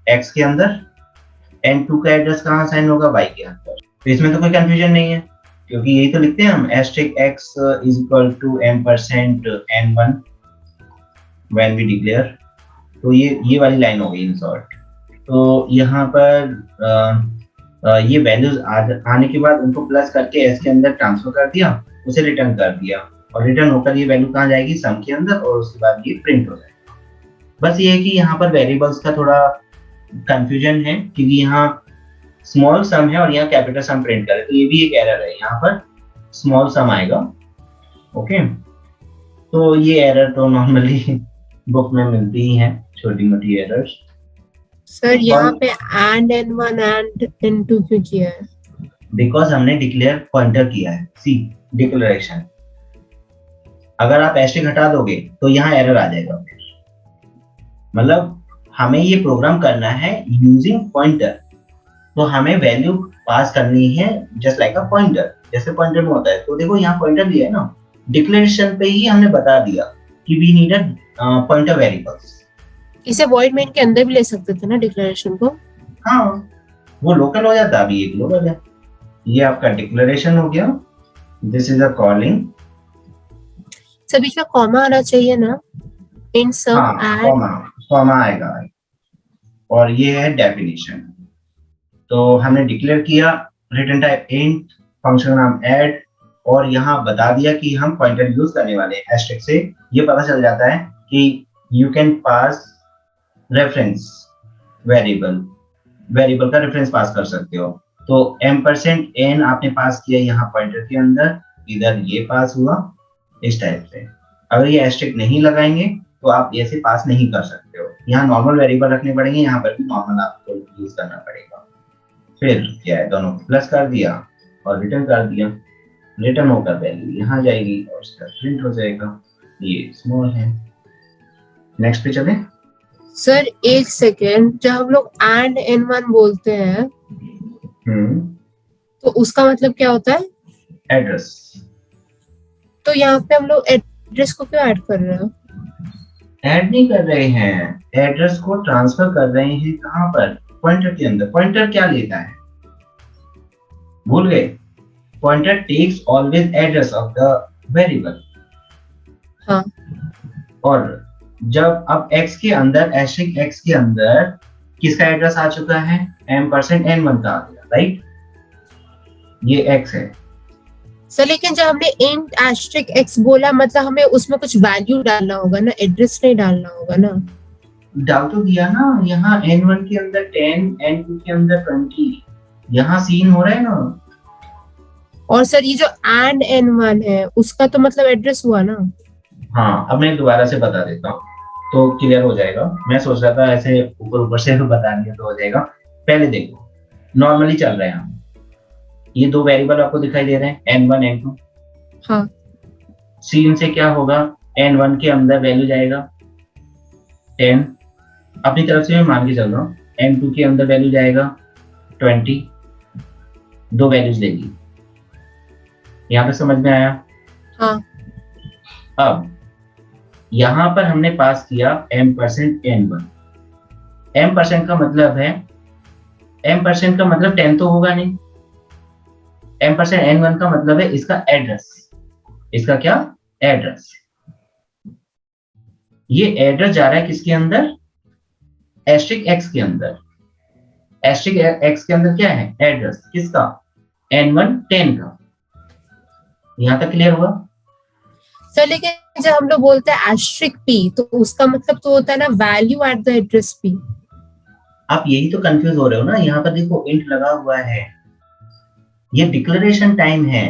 x के अंदर, n2 का एड्रेस कहाँ असाइन होगा, y के अंदर। तो इसमें तो कोई कंफ्यूजन नहीं है क्योंकि यही तो लिखते हैं हम, *x is equal to m% n1 when we declare। तो ये वाली लाइन हो गई इन शॉर्ट। तो यहाँ पर ये वैल्यूज आने के बाद उनको प्लस करके s के अंदर ट्रांसफर कर दिया, उसे रिटर्न कर दिया, और रिटर्न होकर ये वैल्यू कहाँ जाएगी, सम के अंदर, और उसके बाद ये प्रिंट हो जाएगा। बस ये है कि यहाँ पर वेरिएबल्स का थोड़ा कंफ्यूजन है क्योंकि यहाँ स्मॉल सम है और यहाँ कैपिटल सम प्रिंट करे, तो ये भी एक एरर है, यहाँ पर स्मॉल सम आएगा। ओके, तो ये एरर तो नॉर्मली बुक में मिलती ही है, छोटी मोटी एरर्स। सर यहाँ पे एंड n1 एंड n2 क्यों किया है? बिकॉज हमने डिक्लेयर पॉइंटर किया है, सी डिक्लेरेशन। अगर आप एस्ट्रिक हटा दोगे तो यहाँ एरर आ जाएगा। मतलब हमें ये प्रोग्राम करना है यूजिंग पॉइंटर, तो हमें वैल्यू पास करनी है जस्ट लाइक अ पॉइंटर, जैसे पॉइंटर में होता है। तो देखो यहाँ पॉइंटर दिया है ना, डिक्लेरेशन पे ही हमने बता दिया कि we need a pointer variables. इसे वॉइड मेन के अंदर भी ले सकते थे ना डिक्लेरेशन को? हाँ, वो लोकल हो जाता, अभी एक लोकल है। ये आपका डिक्लेरेशन हो गया, this is a calling. Sir बीच में कॉमा आना चाहिए ना, इन सम एंड कॉमा आएगा, और ये है डेफिनेशन। तो हमने डिक्लेयर किया रिटर्न टाइप इंट, फंक्शन नाम ऐड, और यहाँ बता दिया कि हम पॉइंटर यूज करने वाले हैं। एस्ट्रिक से ये पता चल जाता है कि you can pass reference variable का रेफरेंस पास कर सकते हो। तो m% n आपने पास किया यहाँ पॉइंटर के अंदर, इधर ये पास हुआ इस टाइप से। अगर ये एस्ट्रिक नहीं लगाएंगे तो आप ऐसे पास नहीं कर सकते हो। यहाँ नॉर्मल वेरिएबल रखने पड़ेंगे, यहाँ पर भी नॉर्मल आपको यूज करना पड़ेगा। फिर क्या है, दोनों प्लस कर दिया और रिटर्न कर दिया, रिटर्न होकर वैल्यू यहाँ जाएगी और उसका प्रिंट हो जाएगा। ये स्मॉल है। नेक्स्ट पे चले। सर एक सेकेंड, जब हम लोग एंड n1 बोलते हैं तो उसका मतलब क्या होता है? एड्रेस। तो यहाँ पे हम लोग एड्रेस को क्यों ऐड कर रहे हैं? ऐड नहीं कर रहे हैं, एड्रेस को ट्रांसफर कर रहे हैं। कहाँ पर? पॉइंटर के अंदर। पॉइंटर क्या लेता है, भूल गए? Pointer takes always address of the variable. हाँ। और जब अब x के अंदर, एस्ट्रिक x के अंदर किसका एड्रेस आ चुका है, m% n1 का आ गया, राइट? ये x है। सर लेकिन जब हमने इंट एस्ट्रिक x बोला, मतलब हमें उसमें कुछ वैल्यू डालना होगा ना, एड्रेस नहीं डालना होगा ना? डाल तो दिया ना, यहाँ n1 के अंदर 10, n2 के अंदर 20, यहाँ सीन हो रहा है ना। और सर ये जो एंड n1 है उसका तो मतलब एड्रेस हुआ ना? हाँ, अब मैं दोबारा से बता देता हूँ तो क्लियर हो जाएगा। मैं सोच रहा था ऐसे ऊपर से बता दिया तो हो जाएगा। पहले देखो, नॉर्मली चल रहे हैं, ये दो वेरिएबल आपको दिखाई दे रहे हैं, n1 n2। हाँ। सीन से क्या होगा, n1 के अंदर वैल्यू जाएगा 10, अपनी तरफ से मैं मान के चल रहा हूँ। n2 के अंदर वैल्यू जाएगा 20, दो वैल्यूज देगी। यहाँ पे समझ में आया? हाँ। अब यहाँ पर हमने पास किया m% n1। m% का मतलब है, m% का मतलब 10 तो होगा नहीं, m% n1 का मतलब है इसका एड्रेस। इसका क्या? एड्रेस। ये एड्रेस जा रहा है किसके अंदर, एस्ट्रिक x के अंदर। एस्ट्रिक x के अंदर क्या है, एड्रेस किसका, n1 10 का। यहाँ तक क्लियर हुआ? सर लेकिन जब हम लोग बोलते हैं एस्ट्रिक p तो उसका मतलब तो होता है ना value at the address p। आप यही तो कंफ्यूज हो रहे हो ना। यहाँ पर देखो इंट लगा हुआ है, ये डिक्लेरेशन टाइम है।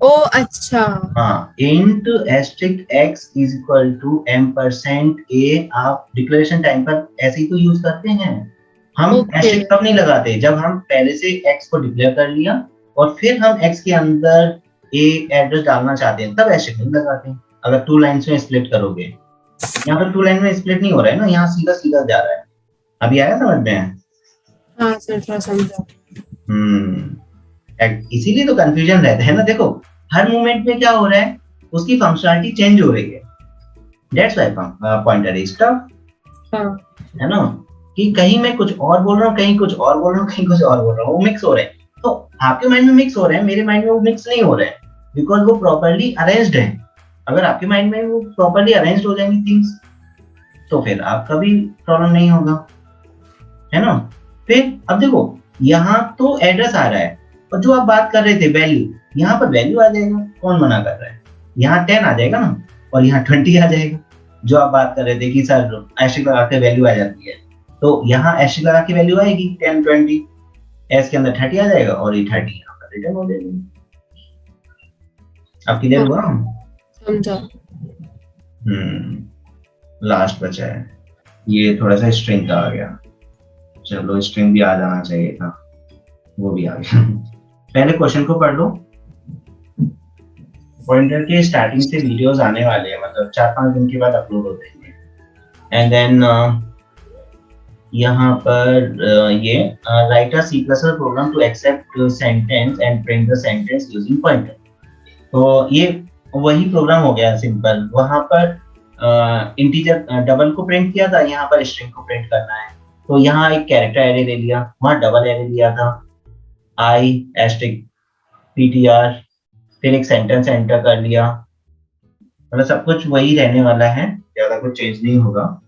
ओ अच्छा। हाँ, int asterisk x is equal to m% a। आप डिक्लेरेशन टाइम पर ऐसे ही तो यूज करते हैं। हम एस्ट्रिक तब नहीं लगाते जब हम पहले से x को डिक्लेयर कर लिया और फिर हम x के अंदर a एड्रेस डालना चाहते हैं, तब एस्ट्रिक नहीं लगाते। अगर 2 लाइन्स में स्प्लिट करोगे, यहाँ पर 2 लाइन में स्प्लिट नहीं हो रहा है ना, यहाँ सीधा सीधा जा रहा है। अभी आया समझ में? हाँ सर, थोड़ा समझा। इसीलिए तो कंफ्यूजन रहता है ना। देखो हर मोमेंट में क्या हो रहा है, उसकी फंक्शनलिटी चेंज हो रही है। That's why pointer is tough, है ना, कि कहीं मैं कुछ और बोल रहा हूँ, कहीं कुछ और बोल रहा हूँ, कहीं कुछ और बोल रहा हूँ, वो मिक्स हो रहे हैं। तो आपके माइंड में मिक्स हो रहे हैं, मेरे माइंड में वो मिक्स नहीं हो रहे हैं, बिकॉज वो प्रॉपरली अरेंज्ड है। अगर आपके माइंड में वो प्रॉपरली अरेंज्ड हो जाएंगी थिंग्स, तो फिर आपका भी प्रॉब्लम नहीं होगा, है ना। फिर अब देखो यहाँ तो एड्रेस आ रहा है, और जो आप बात कर रहे थे वैल्यू, यहाँ पर वैल्यू आ जाएगा, कौन मना कर रहा है। यहाँ 10 आ जाएगा ना, और यहाँ 20 आ जाएगा। जो आप बात कर रहे थे कि सर एस्ट्रिक लगा के वैल्यू आ जाती है, तो यहाँ एस्ट्रिक लगा के वैल्यू आएगी 10 20, एस के अंदर 30 आ जाएगा, और ये 30 यहाँ पर रिटर्न हो जाएगी। अब क्लियर हुआ? समझा। लास्ट बचा है, ये थोड़ा सा स्ट्रिंग का आ गया। चलो स्ट्रिंग भी आ जाना चाहिए था, वो भी आ गया। पहले क्वेश्चन को पढ़ लो। पॉइंटर के स्टार्टिंग से वीडियोस आने वाले हैं, मतलब 4-5 दिन के बाद अपलोड हो जाएंगे। एंड देन यहाँ पर ये write a C++ program to accept sentence and print the sentence using pointer. तो ये वही प्रोग्राम हो गया सिंपल। वहां पर इंटीजर डबल को प्रिंट किया था, यहाँ पर स्ट्रिंग को प्रिंट करना है। तो यहाँ एक कैरेक्टर एरे ले लिया, वहां डबल एरे लिया था, आई एस्ट्रिक ptr, फिर एक सेंटेंस एंटर कर लिया। मतलब सब कुछ वही रहने वाला है, ज्यादा कुछ चेंज नहीं होगा।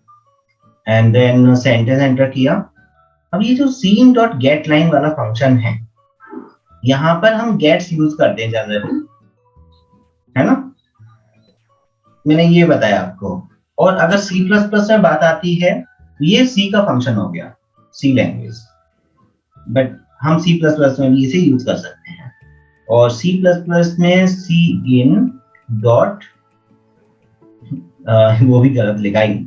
एंड देन सेंटेंस एंटर किया। अब ये जो scene.getLine वाला फंक्शन है, यहाँ पर हम गेट्स यूज करते हैं जनरली, है ना, मैंने ये बताया आपको। और अगर C++ में बात आती है, ये C का फंक्शन हो गया, C लैंग्वेज, बट हम C++ में भी इसे यूज कर सकते हैं। और C++ में cin डॉट वो भी गलत लिखा है,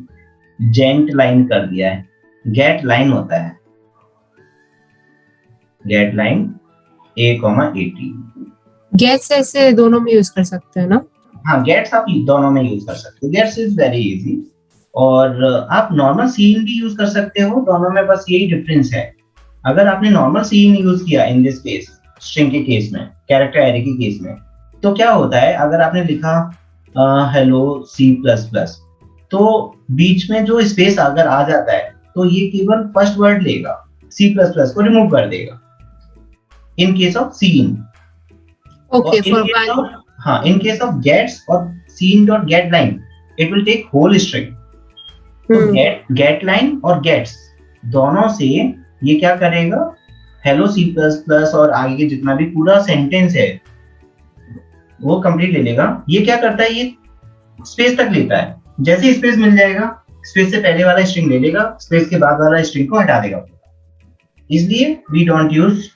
जेंट लाइन कर दिया है, गेट लाइन होता है, गेट लाइन a,80। गेट्स ऐसे दोनों में यूज कर सकते हैं ना? हाँ गेट्स आप दोनों में यूज कर सकते हो, गेट्स इज वेरी इजी। और आप नॉर्मल सीन भी यूज कर सकते हो, दोनों में बस यही डिफरेंस है। अगर आपने नॉर्मल सीन यूज किया इन दिस केस, स्ट्रिंग के केस में, कैरेक्टर एरे के केस में, तो क्या होता है, अगर आपने लिखा हेलो C++, तो बीच में जो स्पेस अगर आ जाता है, तो ये केवल फर्स्ट वर्ड लेगा, C++ को रिमूव कर देगा in case of cin. Okay, for one. हाँ, in case of gets or scene.getLine, it will take whole string. तो getLine और gets दोनों से ये क्या करेगा, hello C++ और आगे के जितना भी पूरा सेंटेंस है वो कंप्लीट ले लेगा। ये क्या करता है, ये स्पेस तक लेता है, जैसे स्पेस मिल जाएगा, स्पेस से पहले वाला स्ट्रिंग ले लेगा, स्पेस के बाद वाला स्ट्रिंग को हटा देगा। इसलिए we don't use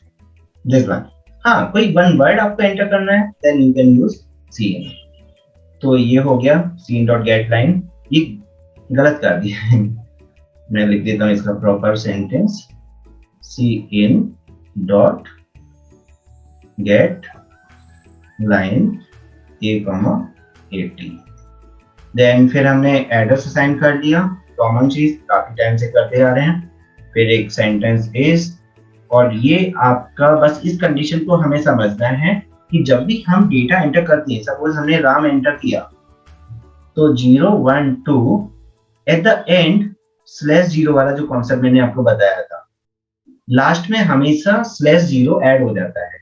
this one. हाँ, कोई वन वर्ड आपको एंटर करना है, then you can use cin। तो ये हो गया scene.getLine। ये गलत कर दिया है, मैं लिख देता हूँ इसका proper sentence, scene.getLine a,80। Then फिर हमने एड्रेस असाइन कर दिया, कॉमन चीज काफी टाइम से करते आ रहे हैं। फिर एक सेंटेंस इज, और ये आपका बस इस कंडीशन को हमें समझना है कि जब भी हम डेटा एंटर करते हैं, सपोज हमने राम एंटर किया, तो 0 1 2 एट द एंड /0 वाला जो कॉन्सेप्ट मैंने आपको बताया था, लास्ट में हमेशा /0 ऐड हो जाता है।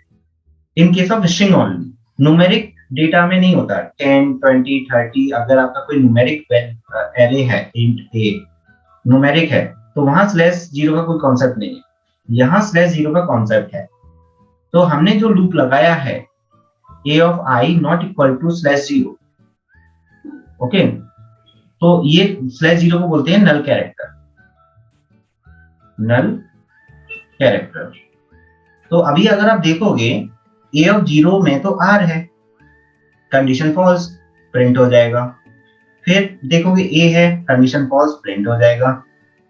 इन case of string only, numeric data में नहीं होता। 10 20 30 अगर आपका कोई न्यूमेरिक एरे है, इंट a न्यूमेरिक है, तो वहां /0 का कोई कॉन्सेप्ट नहीं है, यहाँ /0 का कॉन्सेप्ट है। तो हमने जो लूप लगाया है, a of I not equal to /0, okay, तो ये /0 को बोलते हैं नल कैरेक्टर, नल कैरेक्टर। तो अभी अगर आप देखोगे a of 0 में तो r है, कंडीशन फॉल्स, प्रिंट हो जाएगा। फिर देखोगे a है, कंडीशन फॉल्स, प्रिंट हो जाएगा।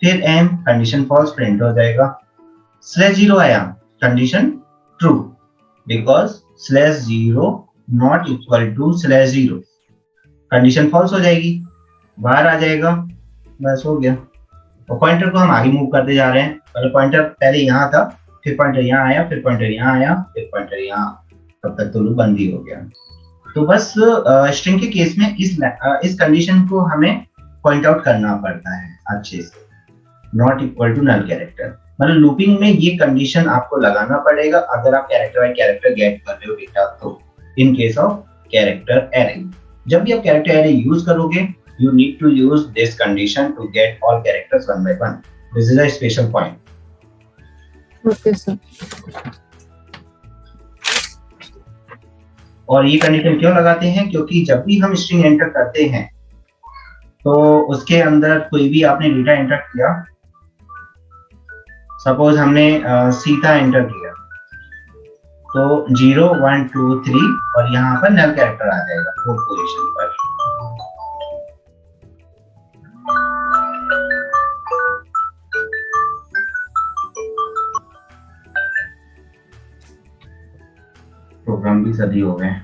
फिर m, कंडीशन फॉल्स, प्रिंट हो जाएगा। /0 आया, condition true, because /0 not equal to /0, condition false हो जाएगी, बाहर आ जाएगा, बस हो गया। और पॉइंटर को हम आगे मूव करते जा रहे हैं, मतलब पॉइंटर पहले यहाँ था, फिर पॉइंटर यहाँ आया, फिर पॉइंटर यहाँ आया, फिर पॉइंटर यहाँ, तब तक तो लूप बंद ही हो गया। तो बस स्ट्रिंग के केस में इस कंडीशन को हमें पॉइंट आउट करना पड़ता है अच्छे से, not equal to null character. मतलब लूपिंग में ये कंडीशन आपको लगाना पड़ेगा अगर आप कैरेक्टर बाय कैरेक्टर गेट कर रहे हो डेटा तो, इन केस ऑफ कैरेक्टर एरे। जब भी आप कैरेक्टर एरे यूज करोगे, you need to use this condition to get all characters one by one. This is a special point. Okay sir. और ये कंडीशन क्यों लगाते हैं? क्योंकि जब भी हम स्ट्रिंग एंटर करते हैं तो उसके अंदर कोई भी आपने डेटा एंटर किया, सपोज हमने सीता एंटर किया, तो 0 1 2 3 और यहाँ पर नल कैरेक्टर आ जाएगा फोर्थ पोजीशन पर। प्रोग्राम भी सभी हो गए।